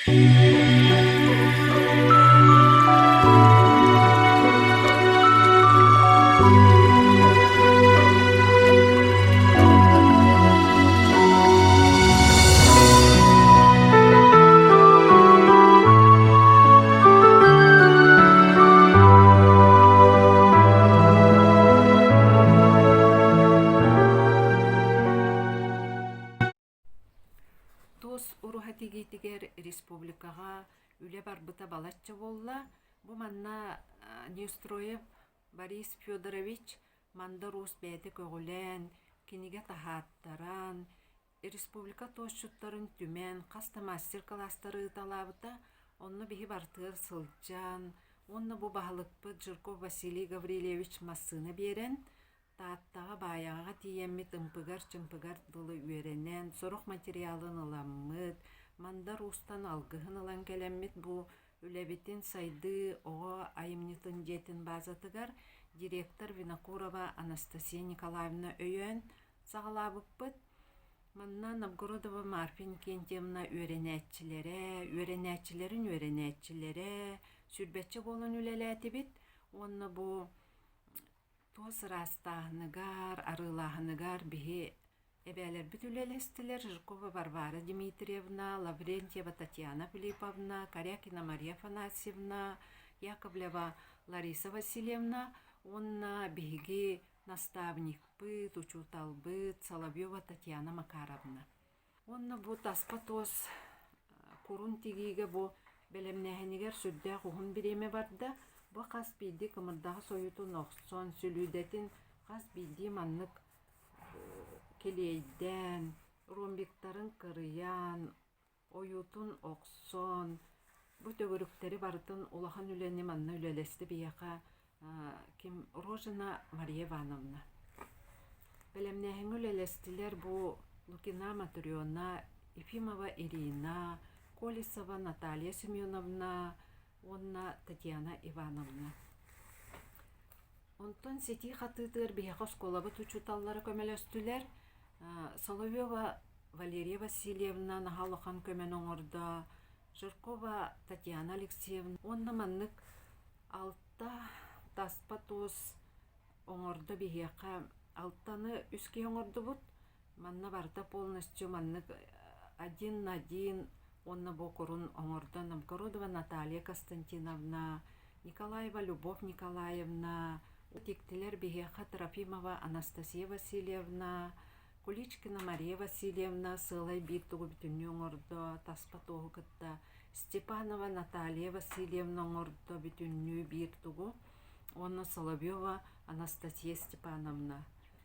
Тос урухатигитигер республикага үле барбыта балачча болла. Бу манна Нестроев Борис Федорович манда рус бәйті көғілен, кенеге тахаттаран, республика тосчуттарын түмен, қаста мастер кластары ыталабыта, онны биһи бартыр сылжан, онны бу бағылықпы Жирков Василий Гаврилевич массыны берен, тааттаға баяға тиеммит ымпыгар-чымпыгар дылы үйеренен, сорох материалын ыламмыт, манда рустан алгыхын ылан келеммит бу үлебитин сайды оға айымнитын жетин базатыгар директор Винокурова Анастасия Николаевна өйөн сағалабыппыт. Манна Новгородова Марфин Кентьевна үйренәтчилere, сүрбетчі болын үлеләті бит, онны бу тос растағыныгар, арылағыныгар бігі эбәлер бит үлелестілер. Жиркова Варвара Дмитриевна, Лаврентьева Татьяна Филипповна, Корякина Мария Афанасьевна, Яковлева Лариса Васильевна, онна биги наставник быт, учутал быт, Соловьева Татьяна Макаровна. Онна бу таспа тос курун тигиге бу белемнехенигер сүрдә кухун биреме барда, бу қас биди кымырдағы соютун оқсон сүлүдетин қас биди маннык келейден, ромбиктарын кырыян, оютун оқсон, бу төгөрүктери бартын улахан үлени манны үлелесті бияқа ким Рожина Мария Ивановна. Белемнехен үлелестилер бу Лукина Матриона, Ефимова Ирина, Колесова Наталья Семеновна, онна Татьяна Ивановна. Онтон сети хатытыр бияқа сколабы тучуталлары көмелестілер. Соловьева Валерия Васильевна нахалахан көмен оңырда, Жиркова Татьяна Алексеевна, онна маннык алта таспа тос оңырда бияқа алтаны үске оңырды бұд, манна барда полностью маннык один на один, онна бокурун оңырда Новгородова Наталья Константиновна, Николаева Любовь Николаевна, тектилер бияқа Трофимова Анастасия Васильевна, Куличкина Мария Васильевна, сылай биттугу бүтүннү оңордо, таспа тоғы кытта, Степанова Наталья Васильевна оңордо бүтүннү биттугу, онна Соловьева Анастасия Степановна.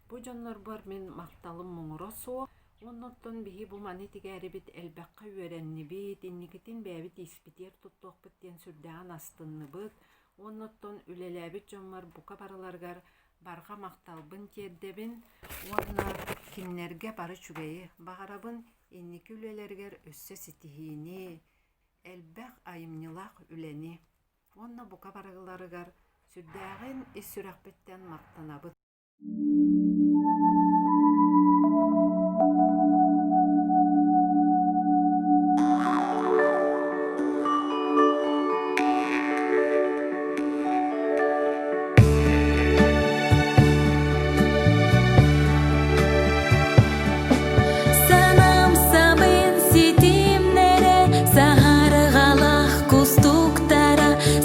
Бу жоннор бар мен макталым моңоросу, онноттон биһи бу маны тигәри бит элбәккә үйрәнни бит, инникитин бәбит испитер туттук биттен сүрдәгән астынны бит, онноттон үлеләбит жонмар бука бараларгар барға мақталбын тердебін, онна киннерге бары чүгейі бағарабын инники үлелергер өссө сетихини, әлбәқ айымнилақ үлени. Онна бука бараларгар сүрдәгін ис-сүрәк биттен мақтанабыт.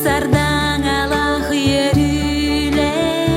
Sardan alaq yerülere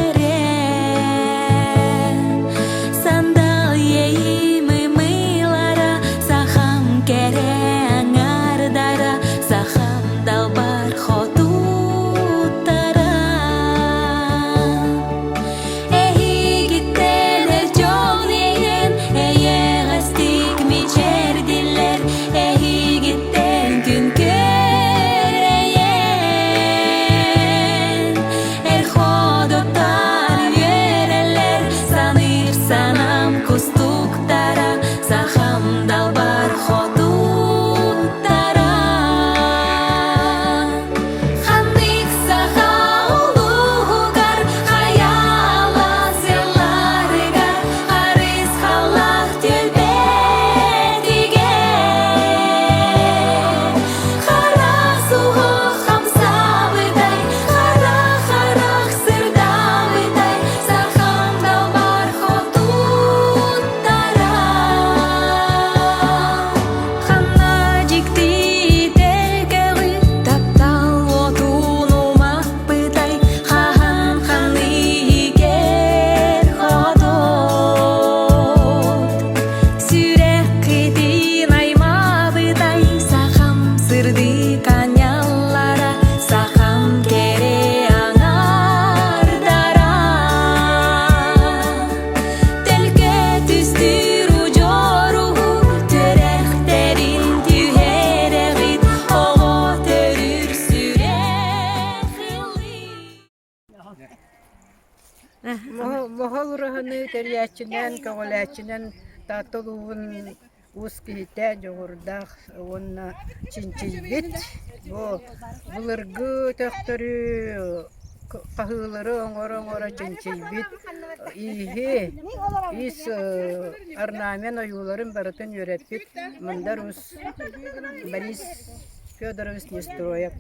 Mohol urahını teriyatçınan, kağılatçınan tatlıvun uskihite joğurdak onna çinçilbit. Bulurgu töktörü kahıları oңora çinçilbit. İyi, is arnamen ayuların baratın yöretbit. Mandarus, Boris Федорович Нестроев.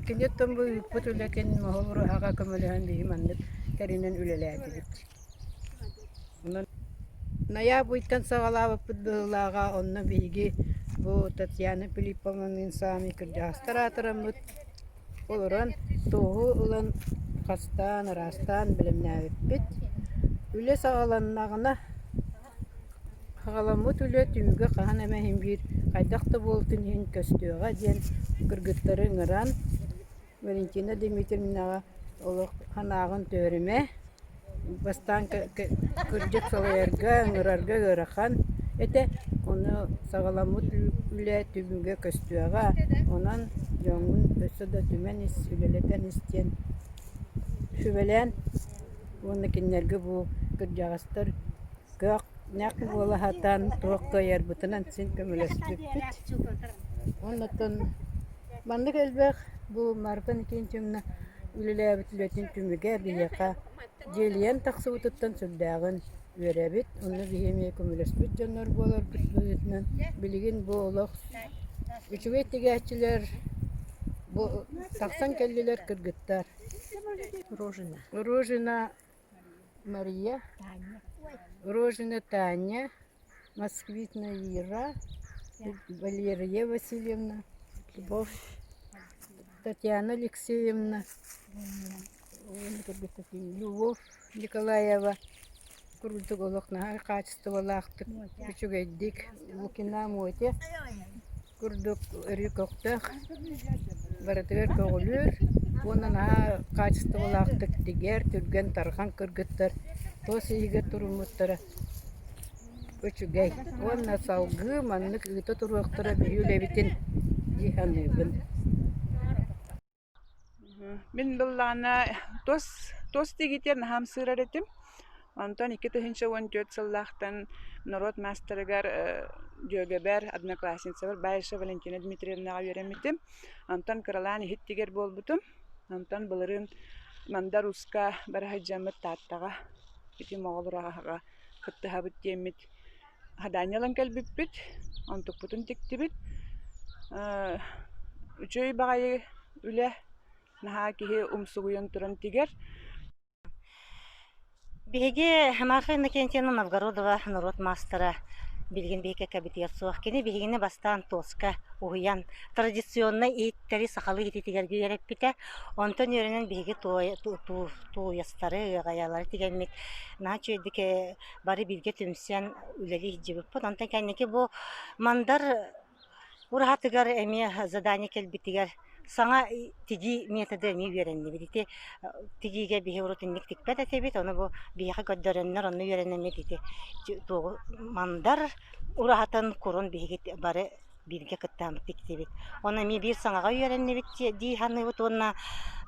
Кинеттен бу путулекен мохолуру хага көмөлөһөн бихиманнык кәринен үлеләтибит. Ная буйттан сагалабыппыт быылаага онно биги бу Татьяна Филипповнанын сами кырдястаратырамыт. Олорон тоğu ылан кастан, растан билемнәбит. Үле сагаланнагына хагаламыт үле түмүгө кахан эмехин бир кайдакта болтун хин көстөөгө диэн кыргыттары ыңыран Валентина Дмитриевнага олох ханаагын төрүмө бастан кырдык салыярга ыңырарга ырахан эте оны сагаламыт үле түмүгө көстөөгө онан жоңун өсө да түменис үлелетен истен шүбелен оны киннерге бу кырдягастар кök Näk bola hatan tuokka yerbutinan sin kömülöstükpit. Ondan mandık elbek bu marpan ikinçimna ülelebitletin tümüge bileka jeliyen taksı ututtan sürdağın verebit. Onu bihemiye kömülöstükpit canlar bolar bitbüyütünen biligin bu olaq. Üçüge tigaççiler bu taksan kelliler kırgıttar. Рожина Мария. Рожина Таня, Москвитна Ира, Валерия Васильевна, Любовь, Татьяна Алексеевна, Любовь Николаева, Курдуголокна, качество лахтык, Кучугайдик, Лукина Моте, Курдук Рикоктах, Баратыгар Коголюр, Онана качество лахтык тигер, Түрген Тархан Кыргыттар, Тосы иге турумуттара көчүгэй. Онна салгы маннык ыта туруактара бүйүлебитин диханыбын. Мен быллана тос тигитер нахам сыраретим. Антон 2014 сыллахтан народ мастергар жөгөбер одноклассница бар Байша Валентина Дмитриевнага беремитим. Антон Каралани хиттигер болбутум. Антон былырын мандаруска барахаджамыт таттага ити моголурага кыттыхабыт диэммит хаданялан кэлбиппит онтукпутун тиктибит үчөй багайы үле наха киһи умсугуйан туран тигер Биһиги Марфа Иннокентьевна Новгородова народ мастера билген бейке кабитер суах кини биһигини бастан тоска уян традиционный иттери сахалы ититигерге ереппите онтон йөренен биһиги туястары гаялары тигенмит начөйдике бары билге түмсен үлели жибиппут онтон кеннеки бу мандар урахатыгар эми задание келбитигер саңа тиги методы ми үйренни бидите тигиге биһи урутинник тикпет этебит оны бу биһиге көддөрөннөр онну үйренемит ити тугу мандар урахатын курун биһиги бары бирге кыттаамыт тиктебит оны ми бир саңага үйреннебит ди ханыбыт онна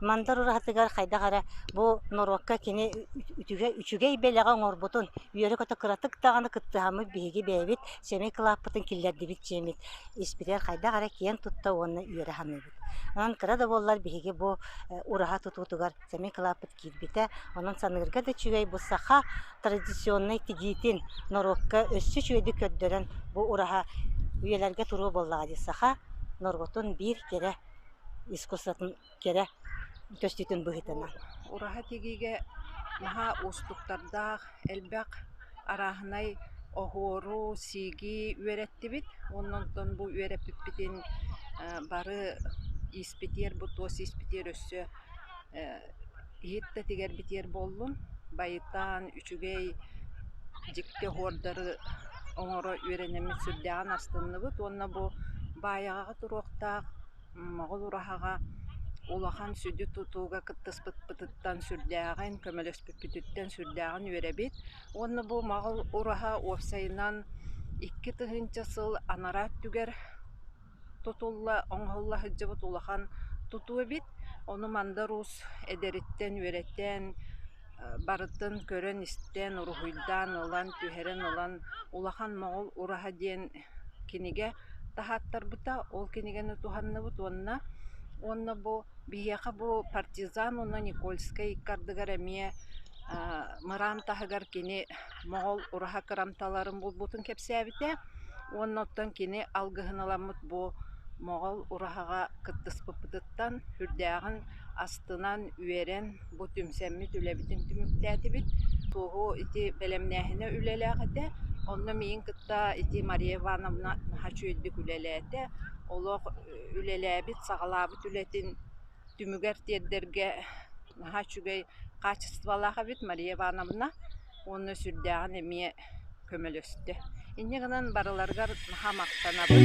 мандар урахатыгар хайдагара бу норокка кини үчүгей белега оңорбутун үйөрө көтө кыратык таганы кыттаамы биһиги бэбит семей кылааппытын киллердибит жемит испитер хайдагара киен тутта онну үйөрө ханыбыт анан кыра да боллар биһиги бу ураха тутутугар семей кылааппыт киирбите онон саныырга да чүгей бу саха традиционный тигиитин норокка өссү чүгейди көддөрөн бу ураха үйелерге туруу боллаади саха норготун бир кере искусатын кере көстүтүн быһытына Ураха тигиге наха устуктардаах элбек арахнай охору сиги үөреттибит оннон бу үөреппитин бары испитер бу тос испитер өссө хитте тигер битер боллун байытан үчүгей жикте хордары оңоро үөренемит сүрдяган астынныбыт онна бу баягага туруктаак могол урахага улахан сүдү тутууга кыттыспытпытыттан сүрдягын көмөлөспүппүтүттен сүрдягын үөребит онна бу могол ураха уопсайынан 2 тыгынча сыл анарат түгер тутулла оңголла хыджыбыт улахан тутуу бит ону мандарус эдериттен үөреттен барытын көрөн истен урухуйдан ылан түһерен ылан улахан моҕол ураха диэн киниге тахаттарбыта ол кинигени туханныбыт онна бу биһиэхэ бу партизан онна Никольская иккардыгар эмиэ мыран таһыгар кини моҕол ураха кырамталарын булбутун кэпсээбитэ онноттон кини алгыһыналаммыт бу моҕол урахаға кыттыспыппытыттан хүрдээҕин астынан үөрен бу түмсэммит үлэбитин түмүктээти туһу ити белемнээһине үлэлээҕэтэ онно миин кытта ити Мария Ивановна хачуйддик үлэлээте олох үлэлээбит саҕалаабыт үлэтин түмүгэр тиэрдэргэ хачугай качестволаахабит Мария Ивановна онно сүрдээҕин эмиэ көмөлөстө. Иннигынан барыларгар наха мактанабыт.